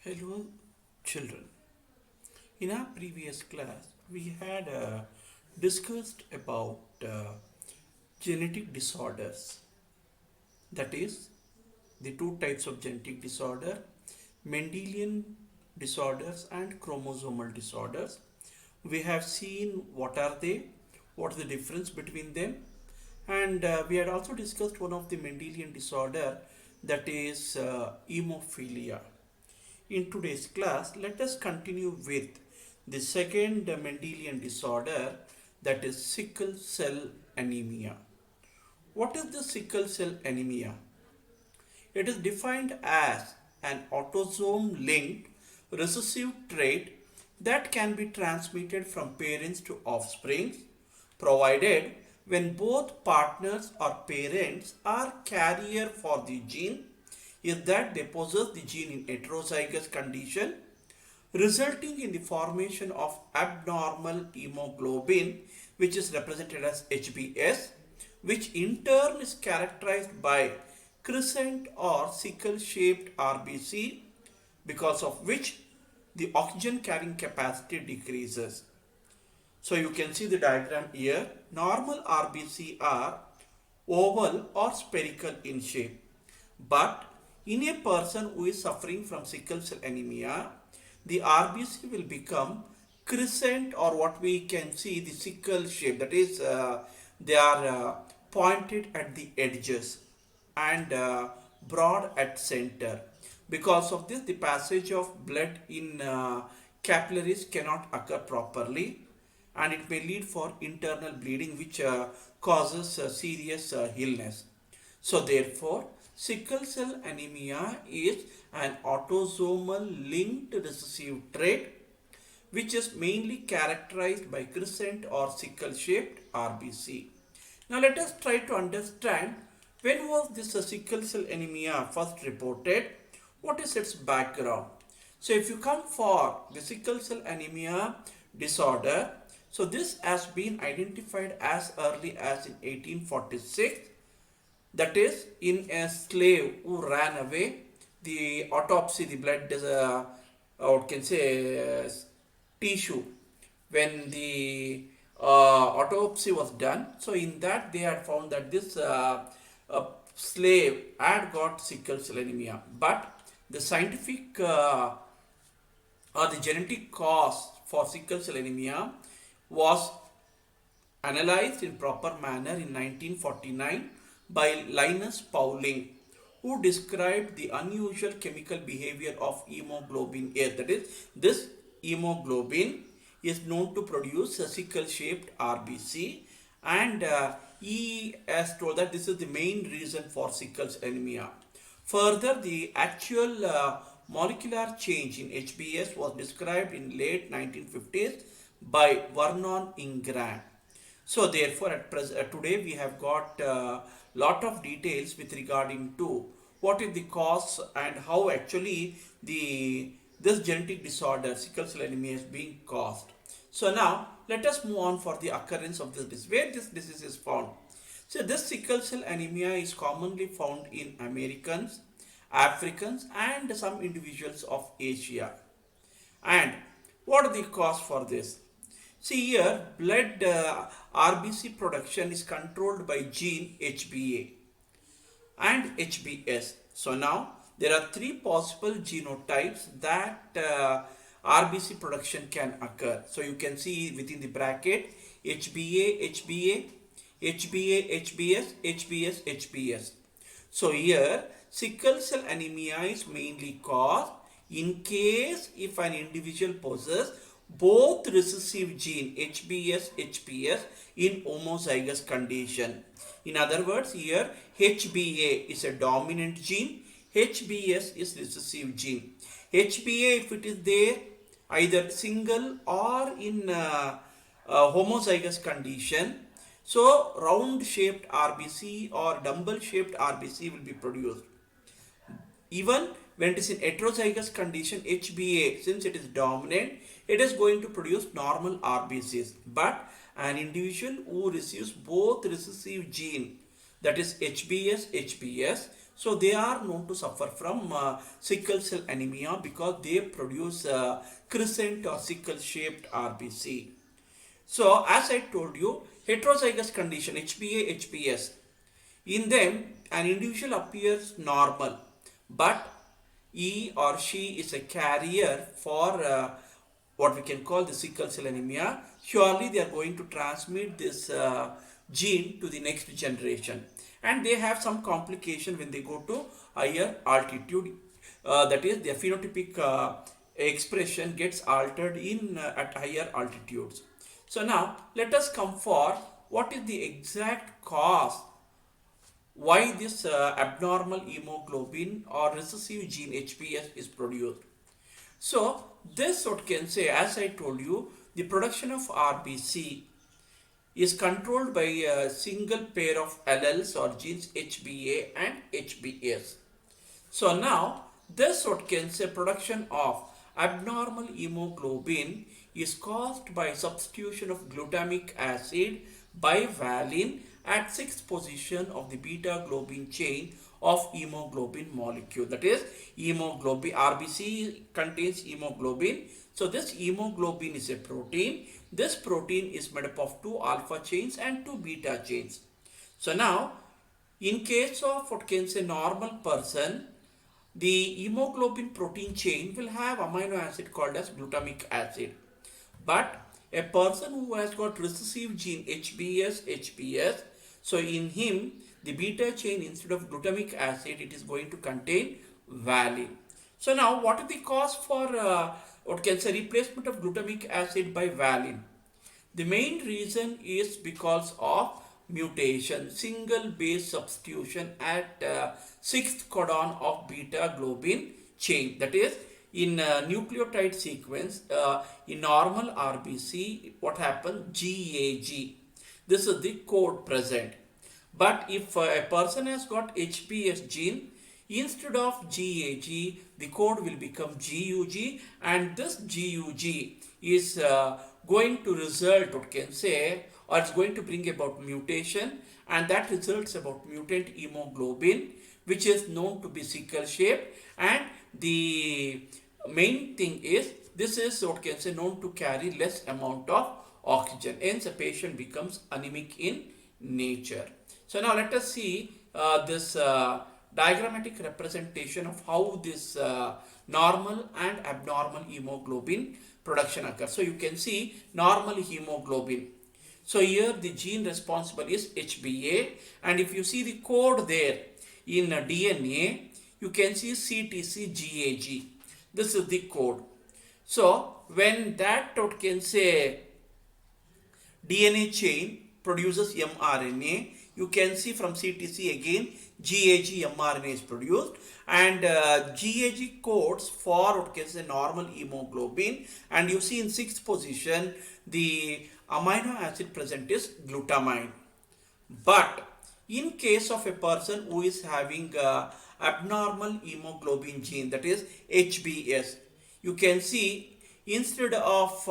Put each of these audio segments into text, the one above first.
Hello, children. In our previous class, we had discussed about genetic disorders. That is, the two types of genetic disorder, Mendelian disorders and chromosomal disorders. We have seen what are they, what is the difference between them, and we had also discussed one of the Mendelian disorder, that is hemophilia. In today's class, let us continue with the second Mendelian disorder, that is sickle cell anemia. What is the sickle cell anemia? It is defined as an autosome linked recessive trait that can be transmitted from parents to offspring, provided when both partners or parents are carrier for the gene, is that they possess the gene in heterozygous condition, resulting in the formation of abnormal hemoglobin, which is represented as HbS, which in turn is characterized by crescent or sickle shaped RBC, because of which the oxygen carrying capacity decreases. So you can see the diagram here. Normal RBC are oval or spherical in shape. But in a person who is suffering from sickle cell anemia, the RBC will become crescent, or what we can see the sickle shape. That is, they are pointed at the edges and broad at center. Because of this, the passage of blood in capillaries cannot occur properly, and it may lead for internal bleeding, which causes serious illness. So therefore, sickle cell anemia is an autosomal linked recessive trait which is mainly characterized by crescent or sickle shaped RBC. Now let us try to understand, when was this sickle cell anemia first reported? What is its background? So if you come for the sickle cell anemia disorder, so this has been identified as early as in 1846. That is, in a slave who ran away, the autopsy, the blood, or can say tissue, when the autopsy was done, so in that they had found that this slave had got sickle cell anemia, but the scientific or the genetic cause for sickle cell anemia was analyzed in proper manner in 1949 by Linus Pauling, who described the unusual chemical behavior of hemoglobin A. That is, this hemoglobin is known to produce a sickle-shaped RBC, and he has told that this is the main reason for sickle anemia. Further, the actual molecular change in HbS was described in late 1950s by Vernon Ingram. So therefore, today we have got lot of details with regarding to what is the cause and how actually the this genetic disorder sickle cell anemia is being caused. So now let us move on for the occurrence of this disease. Where this disease is found? So this sickle cell anemia is commonly found in Americans, Africans, and some individuals of Asia. And what are the cause for this? See here, blood RBC production is controlled by gene HbA and HbS. So now there are three possible genotypes that RBC production can occur. So you can see within the bracket HbA, HbA, HbA, HbS, HbS, HbS. So here sickle cell anemia is mainly caused in case if an individual possesses both recessive gene HbS, HbS in homozygous condition. In other words, here HbA is a dominant gene, HbS is recessive gene. HbA, if it is there either single or in homozygous condition, so round shaped RBC or dumbbell shaped RBC will be produced. Even when it is in heterozygous condition, HbA, since it is dominant, it is going to produce normal RBCs. But an individual who receives both recessive gene, that is HbS, HbS, So they are known to suffer from sickle cell anemia because they produce crescent or sickle shaped RBC. So as I told you, heterozygous condition HbA HbS, in them an individual appears normal, but he or she is a carrier for what we can call the sickle cell anemia. Surely they are going to transmit this gene to the next generation, and they have some complication when they go to higher altitude. That is, their phenotypic expression gets altered in at higher altitudes. So now let us come for what is the exact cause why this abnormal hemoglobin or recessive gene HbS is produced. So this what can say, as I told you, the production of RBC is controlled by a single pair of alleles or genes HbA and HbS. So now this what can say production of abnormal hemoglobin is caused by substitution of glutamic acid by valine at sixth position of the beta globin chain of hemoglobin molecule. That is, hemoglobin RBC contains hemoglobin. So this hemoglobin is a protein. This protein is made up of two alpha chains and two beta chains. So now in case of what can say normal person, the hemoglobin protein chain will have amino acid called as glutamic acid. But a person who has got recessive gene HbS, HbS, so in him the beta chain, instead of glutamic acid, it is going to contain valine. So now what is the cause for what can say replacement of glutamic acid by valine? The main reason is because of mutation, single base substitution at sixth codon of beta globin chain. That is, in nucleotide sequence, in normal RBC, what happens? GAG. This is the code present. But if a person has got HbS gene, instead of GAG, the code will become GUG, and this GUG is going to result, what can say, or it's going to bring about mutation, and that results about mutant hemoglobin, which is known to be sickle shaped. And the main thing is, this is what can say known to carry less amount of oxygen, hence a patient becomes anemic in nature. So now let us see this diagrammatic representation of how this normal and abnormal hemoglobin production occurs. So you can see normal hemoglobin. So here the gene responsible is HbA, and if you see the code there in DNA, you can see CTCGAG. This is the code. So when that what can say DNA chain produces mRNA, you can see from CTC again GAG mRNA is produced, and GAG codes for what can say normal hemoglobin, and you see in sixth position the amino acid present is glutamine. But in case of a person who is having abnormal hemoglobin gene, that is HbS, you can see instead of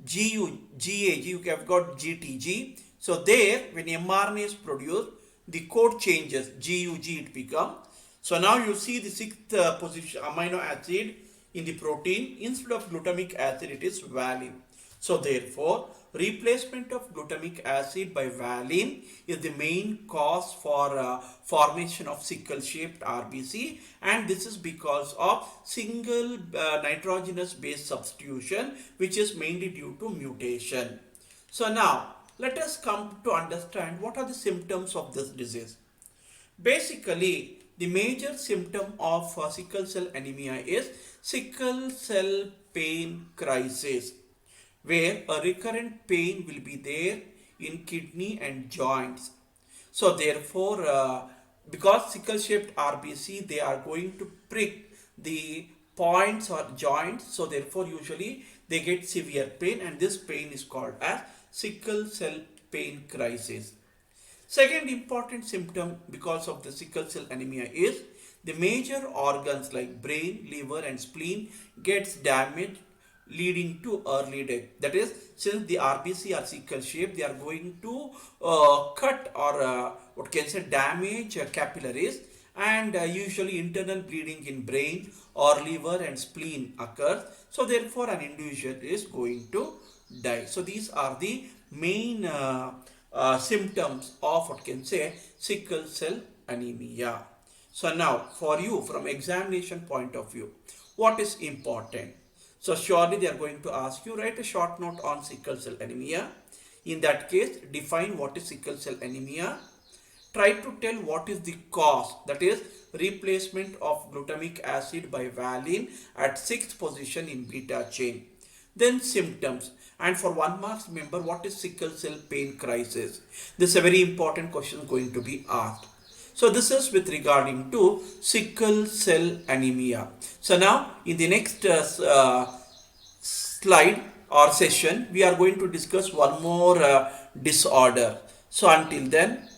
GAG, you have got GTG. So there, when mRNA is produced, the code changes, GUG it becomes. So now you see the sixth position amino acid in the protein, instead of glutamic acid, it is valine. So therefore, replacement of glutamic acid by valine is the main cause for formation of sickle shaped RBC, and this is because of single nitrogenous base substitution, which is mainly due to mutation. So now let us come to understand what are the symptoms of this disease. Basically, the major symptom of sickle cell anemia is sickle cell pain crisis, where a recurrent pain will be there in kidney and joints. So therefore, because sickle shaped RBC, they are going to prick the points or joints. So therefore, usually they get severe pain, and this pain is called as sickle cell pain crisis. Second important symptom because of the sickle cell anemia is the major organs like brain, liver and spleen gets damaged, leading to early death. That is, since the RBC are sickle shaped, they are going to cut or what can say damage capillaries, and usually internal bleeding in brain or liver and spleen occurs. So therefore an individual is going to die. So these are the main symptoms of what can say sickle cell anemia. So now for you from examination point of view, what is important? So surely they are going to ask you write a short note on sickle cell anemia. In that case, define what is sickle cell anemia. Try to tell what is the cause, that is replacement of glutamic acid by valine at sixth position in beta chain. Then symptoms, and for 1 mark remember what is sickle cell pain crisis. This is a very important question going to be asked. So this is with regarding to sickle cell anemia. So now in the next slide or session we are going to discuss one more disorder. So until then,